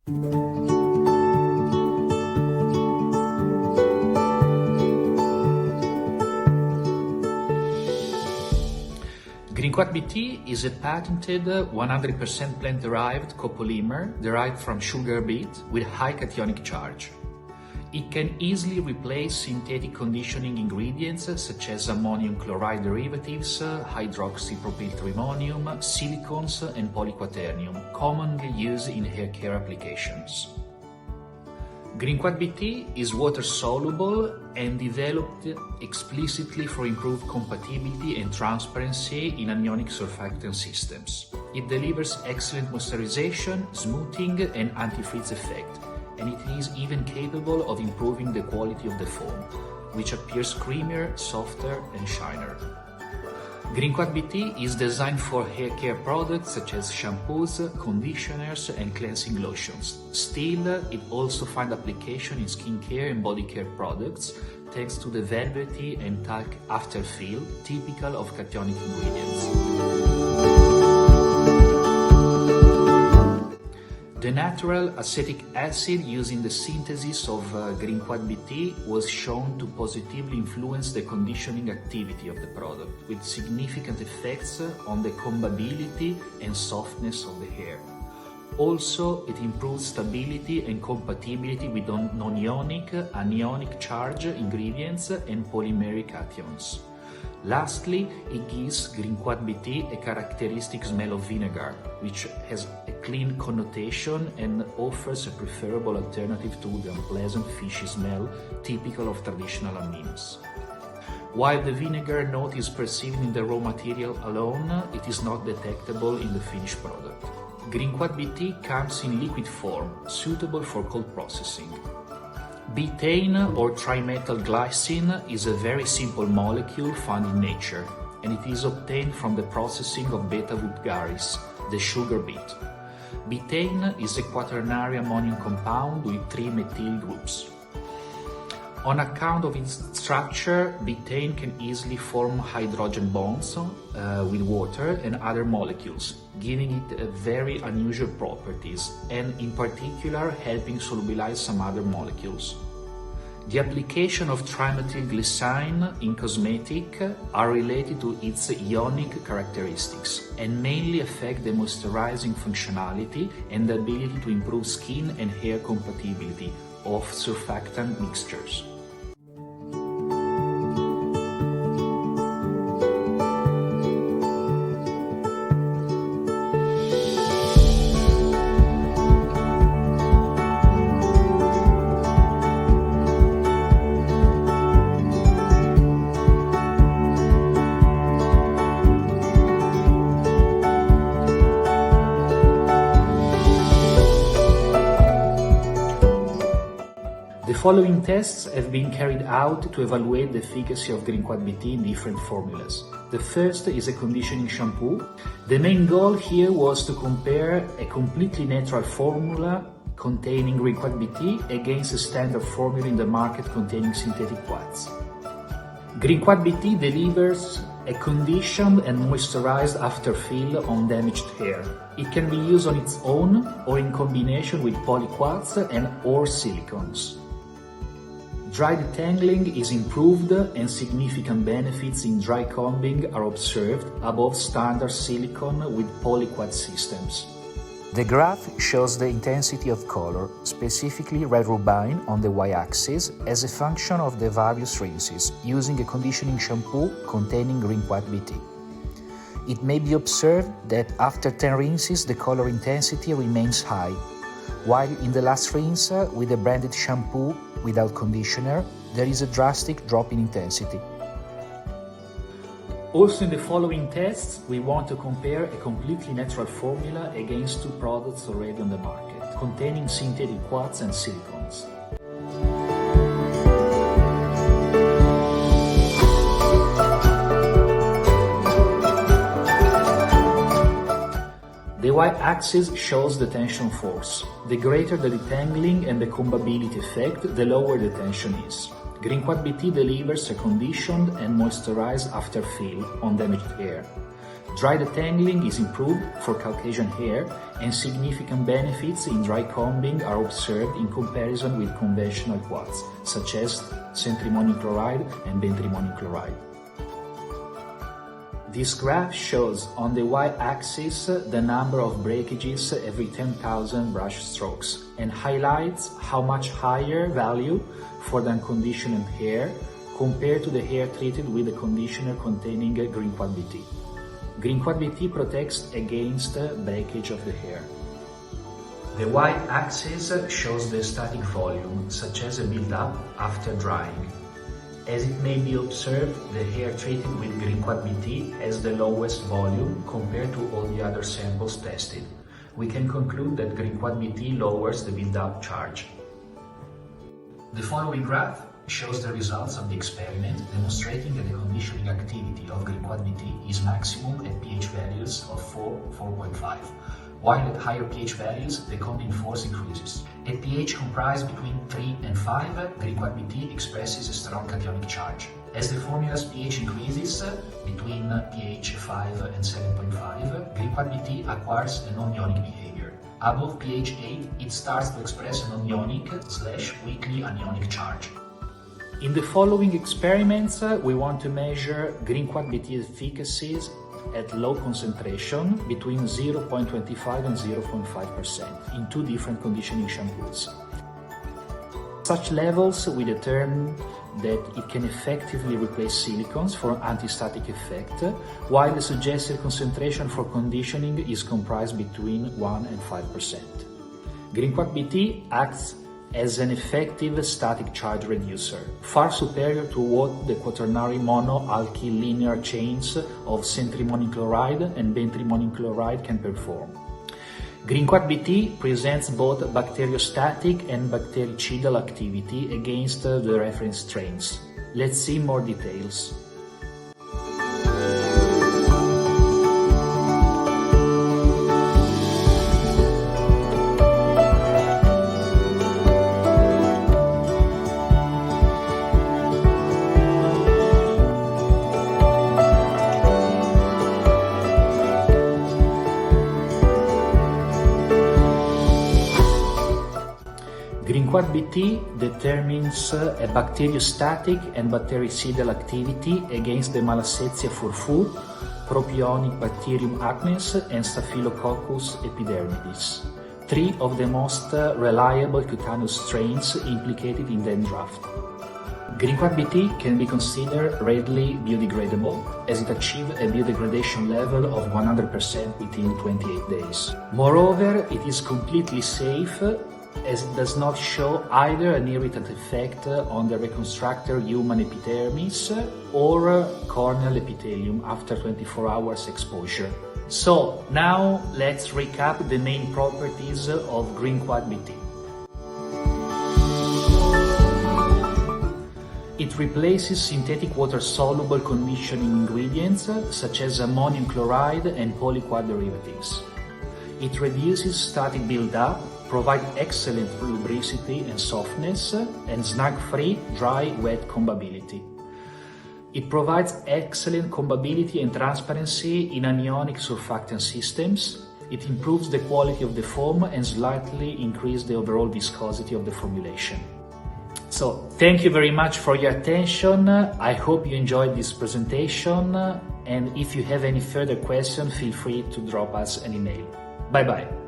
GreenQuat Bt is a patented 100% plant-derived copolymer derived from sugar beet with high cationic charge. It can easily replace synthetic conditioning ingredients such as ammonium chloride derivatives, hydroxypropyltrimonium, silicones, and polyquaternium, commonly used in hair care applications. GreenQuat Bt is water-soluble and developed explicitly for improved compatibility and transparency in anionic surfactant systems. It delivers excellent moisturization, smoothing, and anti-frizz effect, and it is even capable of improving the quality of the foam, which appears creamier, softer, and shinier. GreenQuat Bt is designed for hair care products such as shampoos, conditioners, and cleansing lotions. Still, it also finds application in skincare and body care products thanks to the velvety and talc afterfeel typical of cationic ingredients. The natural acetic acid used in the synthesis of GreenQuat Bt was shown to positively influence the conditioning activity of the product, with significant effects on the combability and softness of the hair. Also, it improves stability and compatibility with non-ionic, anionic charge ingredients and polymeric cations. Lastly, it gives GreenQuat Bt a characteristic smell of vinegar, which has a clean connotation and offers a preferable alternative to the unpleasant fishy smell typical of traditional aminos. While the vinegar note is perceived in the raw material alone, it is not detectable in the finished product. GreenQuat Bt comes in liquid form, suitable for cold processing. Betaine or trimethyl glycine is a very simple molecule found in nature, and it is obtained from the processing of beta vulgaris, the sugar beet. Betaine is a quaternary ammonium compound with 3 methyl groups. On account of its structure, betaine can easily form hydrogen bonds with water and other molecules, giving it very unusual properties, and in particular helping solubilize some other molecules. The application of trimethylglycine in cosmetics are related to its ionic characteristics and mainly affect the moisturizing functionality and the ability to improve skin and hair compatibility of surfactant mixtures. The following tests have been carried out to evaluate the efficacy of GreenQuat Bt in different formulas. The first is a conditioning shampoo. The main goal here was to compare a completely natural formula containing GreenQuat Bt against a standard formula in the market containing synthetic quats. GreenQuat Bt delivers a conditioned and moisturized afterfeel on damaged hair. It can be used on its own or in combination with polyquats and or silicones. Dry detangling is improved and significant benefits in dry combing are observed above standard silicone with polyquat systems. The graph shows the intensity of color, specifically red rubine on the y-axis, as a function of the various rinses using a conditioning shampoo containing GreenQuat Bt. It may be observed that after 10 rinses the color intensity remains high, while in the last rinse with a branded shampoo without conditioner, there is a drastic drop in intensity. Also in the following tests, we want to compare a completely natural formula against two products already on the market, containing synthetic quats and silicones. The y-axis shows the tension force. The greater the detangling and the combability effect, the lower the tension is. GreenQuat Bt delivers a conditioned and moisturized afterfeel on damaged hair. Dry detangling is improved for Caucasian hair, and significant benefits in dry combing are observed in comparison with conventional quats, such as centrimonium chloride and bentrimonium chloride. This graph shows on the y-axis the number of breakages every 10,000 brush strokes and highlights how much higher value for the unconditioned hair compared to the hair treated with a conditioner containing GreenQuat Bt. GreenQuat Bt protects against breakage of the hair. The y-axis shows the static volume, such as a build-up after drying. As it may be observed, the hair treated with GreenQuat Bt has the lowest volume compared to all the other samples tested. We can conclude that GreenQuat Bt lowers the build-up charge. The following graph shows the results of the experiment, demonstrating that the conditioning activity of GreenQuat Bt is maximum at pH values of 4.5, while at higher pH values the combing force increases. At pH comprised between 3 and 5, GreenQuat Bt expresses a strong cationic charge. As the formula's pH increases between pH 5 and 7.5, GreenQuat Bt acquires a non-ionic behavior. Above pH 8, it starts to express a non-ionic/weakly anionic charge. In the following experiments, we want to measure GreenQuat Bt efficacies at low concentration between 0.25 and 0.5% in two different conditioning shampoos. Such levels we determine that it can effectively replace silicones for anti-static effect, while the suggested concentration for conditioning is comprised between 1 and 5%. GreenQuat Bt acts as an effective static charge reducer, far superior to what the quaternary monoalkyl linear chains of centrimonium chloride and bentrimonium chloride can perform. GreenQuat Bt presents both bacteriostatic and bactericidal activity against the reference strains. Let's see more details. GreenQuat Bt determines a bacteriostatic and bactericidal activity against the Malassezia furfur, Propionic Bacterium acnes, and Staphylococcus epidermidis, three of the most reliable cutaneous strains implicated in the draft. GreenQuat Bt can be considered readily biodegradable, as it achieves a biodegradation level of 100% within 28 days. Moreover, it is completely safe, as it does not show either an irritant effect on the reconstructor human epidermis or corneal epithelium after 24 hours exposure. So, now let's recap the main properties of GreenQuat Bt. It replaces synthetic water-soluble conditioning ingredients such as ammonium chloride and polyquat derivatives. It reduces static buildup, provides excellent lubricity and softness, and snag-free dry-wet combability. It provides excellent combability and transparency in anionic surfactant systems. It improves the quality of the foam and slightly increases the overall viscosity of the formulation. So, thank you very much for your attention. I hope you enjoyed this presentation, and if you have any further questions, feel free to drop us an email. Bye-bye.